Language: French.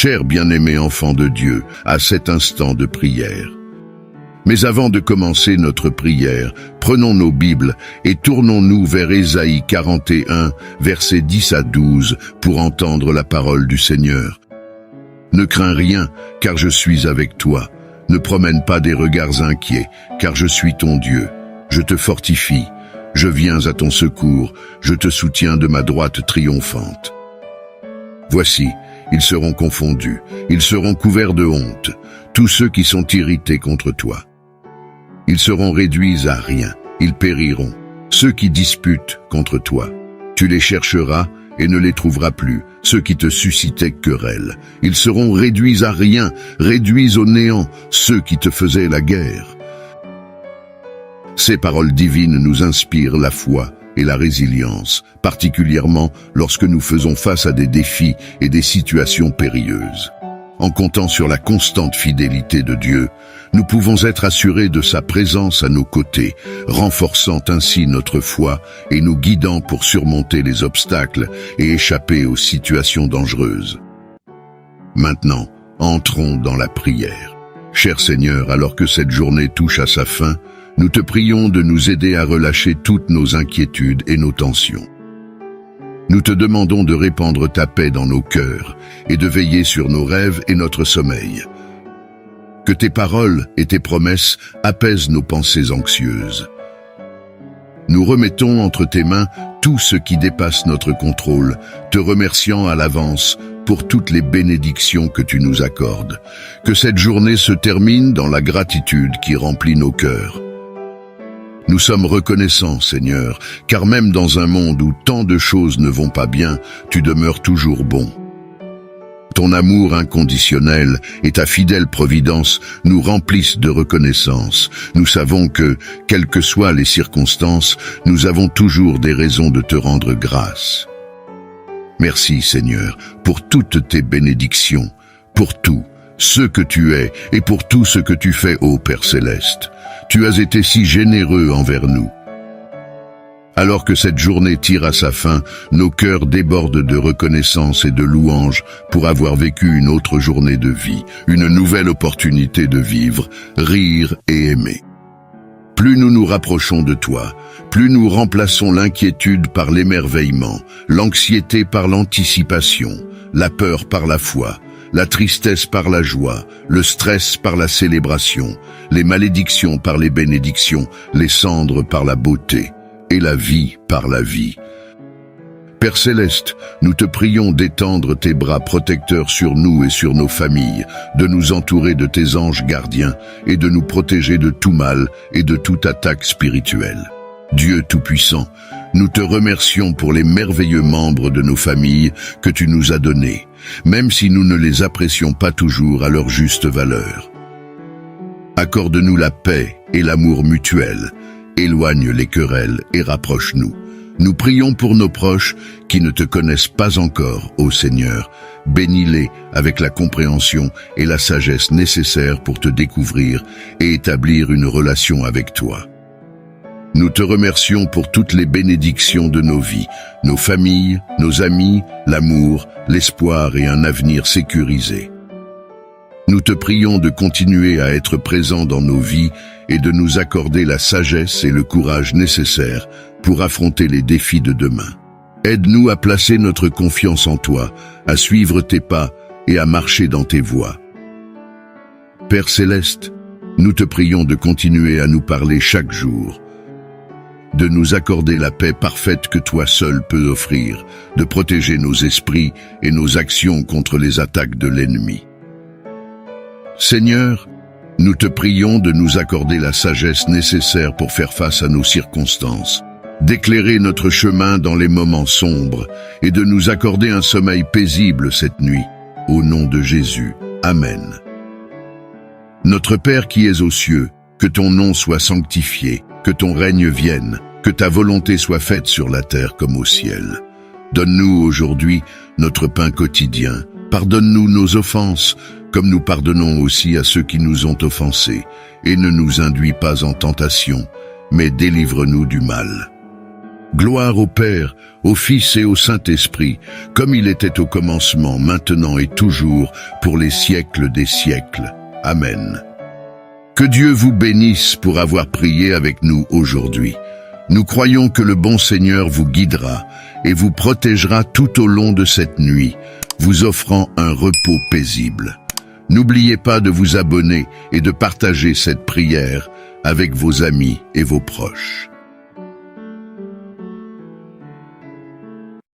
Chers bien-aimés enfants de Dieu, à cet instant de prière. Mais avant de commencer notre prière, prenons nos Bibles et tournons-nous vers Ésaïe 41, versets 10 à 12, pour entendre la parole du Seigneur. Ne crains rien, car je suis avec toi. Ne promène pas des regards inquiets, car je suis ton Dieu. Je te fortifie, je viens à ton secours, je te soutiens de ma droite triomphante. Voici, ils seront confondus, ils seront couverts de honte, tous ceux qui sont irrités contre toi. Ils seront réduits à rien, ils périront, ceux qui disputent contre toi. Tu les chercheras et ne les trouveras plus, ceux qui te suscitaient querelle. Ils seront réduits à rien, réduits au néant, ceux qui te faisaient la guerre. Ces paroles divines nous inspirent la foi et la résilience, particulièrement lorsque nous faisons face à des défis et des situations périlleuses. En comptant sur la constante fidélité de Dieu, nous pouvons être assurés de sa présence à nos côtés, renforçant ainsi notre foi et nous guidant pour surmonter les obstacles et échapper aux situations dangereuses. Maintenant, entrons dans la prière. Cher Seigneur, alors que cette journée touche à sa fin, nous te prions de nous aider à relâcher toutes nos inquiétudes et nos tensions. Nous te demandons de répandre ta paix dans nos cœurs et de veiller sur nos rêves et notre sommeil. Que tes paroles et tes promesses apaisent nos pensées anxieuses. Nous remettons entre tes mains tout ce qui dépasse notre contrôle, te remerciant à l'avance pour toutes les bénédictions que tu nous accordes. Que cette journée se termine dans la gratitude qui remplit nos cœurs. Nous sommes reconnaissants, Seigneur, car même dans un monde où tant de choses ne vont pas bien, tu demeures toujours bon. Ton amour inconditionnel et ta fidèle providence nous remplissent de reconnaissance. Nous savons que, quelles que soient les circonstances, nous avons toujours des raisons de te rendre grâce. Merci, Seigneur, pour toutes tes bénédictions, pour tout ce que tu es et pour tout ce que tu fais, ô Père Céleste. Tu as été si généreux envers nous. Alors que cette journée tire à sa fin, nos cœurs débordent de reconnaissance et de louange pour avoir vécu une autre journée de vie, une nouvelle opportunité de vivre, rire et aimer. Plus nous nous rapprochons de toi, plus nous remplaçons l'inquiétude par l'émerveillement, l'anxiété par l'anticipation, la peur par la foi, la tristesse par la joie, le stress par la célébration, les malédictions par les bénédictions, les cendres par la beauté, et la vie par la vie. Père Céleste, nous te prions d'étendre tes bras protecteurs sur nous et sur nos familles, de nous entourer de tes anges gardiens et de nous protéger de tout mal et de toute attaque spirituelle. Dieu Tout-Puissant, nous te remercions pour les merveilleux membres de nos familles que tu nous as donnés, même si nous ne les apprécions pas toujours à leur juste valeur. Accorde-nous la paix et l'amour mutuel, éloigne les querelles et rapproche-nous. Nous prions pour nos proches qui ne te connaissent pas encore, ô Seigneur. Bénis-les avec la compréhension et la sagesse nécessaires pour te découvrir et établir une relation avec toi. Nous te remercions pour toutes les bénédictions de nos vies, nos familles, nos amis, l'amour, l'espoir et un avenir sécurisé. Nous te prions de continuer à être présent dans nos vies et de nous accorder la sagesse et le courage nécessaires pour affronter les défis de demain. Aide-nous à placer notre confiance en toi, à suivre tes pas et à marcher dans tes voies. Père Céleste, nous te prions de continuer à nous parler chaque jour, de nous accorder la paix parfaite que toi seul peux offrir, de protéger nos esprits et nos actions contre les attaques de l'ennemi. Seigneur, nous te prions de nous accorder la sagesse nécessaire pour faire face à nos circonstances, d'éclairer notre chemin dans les moments sombres et de nous accorder un sommeil paisible cette nuit. Au nom de Jésus. Amen. Notre Père qui es aux cieux, que ton nom soit sanctifié, que ton règne vienne, que ta volonté soit faite sur la terre comme au ciel. Donne-nous aujourd'hui notre pain quotidien. Pardonne-nous nos offenses, comme nous pardonnons aussi à ceux qui nous ont offensés, et ne nous induis pas en tentation, mais délivre-nous du mal. Gloire au Père, au Fils et au Saint-Esprit, comme il était au commencement, maintenant et toujours, pour les siècles des siècles. Amen. Que Dieu vous bénisse pour avoir prié avec nous aujourd'hui. Nous croyons que le bon Seigneur vous guidera et vous protégera tout au long de cette nuit, vous offrant un repos paisible. N'oubliez pas de vous abonner et de partager cette prière avec vos amis et vos proches.